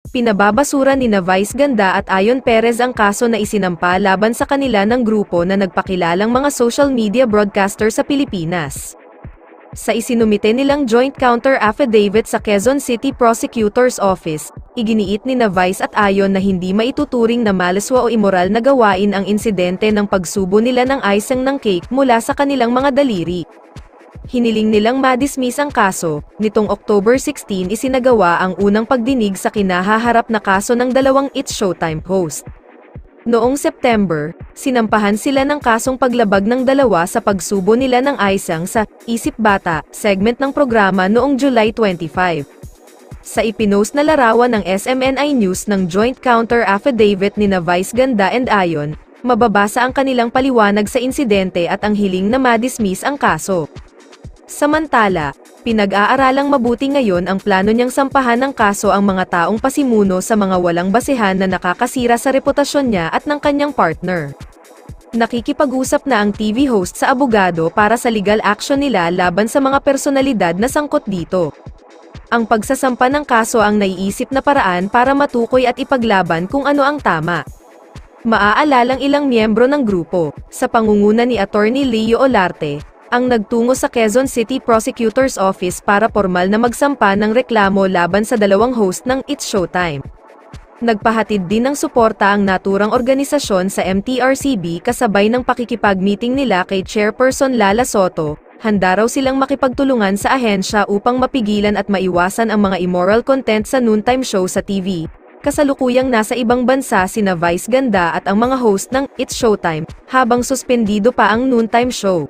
Pinababasura nina Vice Ganda at Ayon Perez ang kaso na isinampa laban sa kanila ng grupo na nagpakilalang mga social media broadcaster sa Pilipinas. Sa isinumite nilang joint counter affidavit sa Quezon City Prosecutor's Office, iginiit nina Vice at Ayon na hindi maituturing na malaswa o immoral na gawain ang insidente ng pagsubo nila ng icing ng cake mula sa kanilang mga daliri. Hiniling nilang ma-dismiss ang kaso. Nitong October 16 isinagawa ang unang pagdinig sa kinahaharap na kaso ng dalawang It's Showtime host. Noong September, sinampahan sila ng kasong paglabag ng dalawa sa pagsubo nila ng icing sa Isip Bata segment ng programa noong July 25. Sa ipinost na larawan ng SMNI News ng joint counter affidavit nina Vice Ganda and Ayon, mababasa ang kanilang paliwanag sa insidente at ang hiling na ma-dismiss ang kaso. Samantala, pinag-aaralang mabuti ngayon ang plano niyang sampahan ng kaso ang mga taong pasimuno sa mga walang basehan na nakakasira sa reputasyon niya at ng kanyang partner. Nakikipag-usap na ang TV host sa abogado para sa legal action nila laban sa mga personalidad na sangkot dito. Ang pagsasampa ng kaso ang naiisip na paraan para matukoy at ipaglaban kung ano ang tama. Maaalalang ilang miyembro ng grupo, sa pangunguna ni Attorney Leo Olarte, ang nagtungo sa Quezon City Prosecutor's Office para formal na magsampa ng reklamo laban sa dalawang host ng It's Showtime. Nagpahatid din ng suporta ang naturang organisasyon sa MTRCB kasabay ng pakikipag-meeting nila kay Chairperson Lala Soto. Handa raw silang makipagtulungan sa ahensya upang mapigilan at maiwasan ang mga immoral content sa noontime show sa TV. Kasalukuyang nasa ibang bansa sina Vice Ganda at ang mga host ng It's Showtime, habang suspendido pa ang noontime show.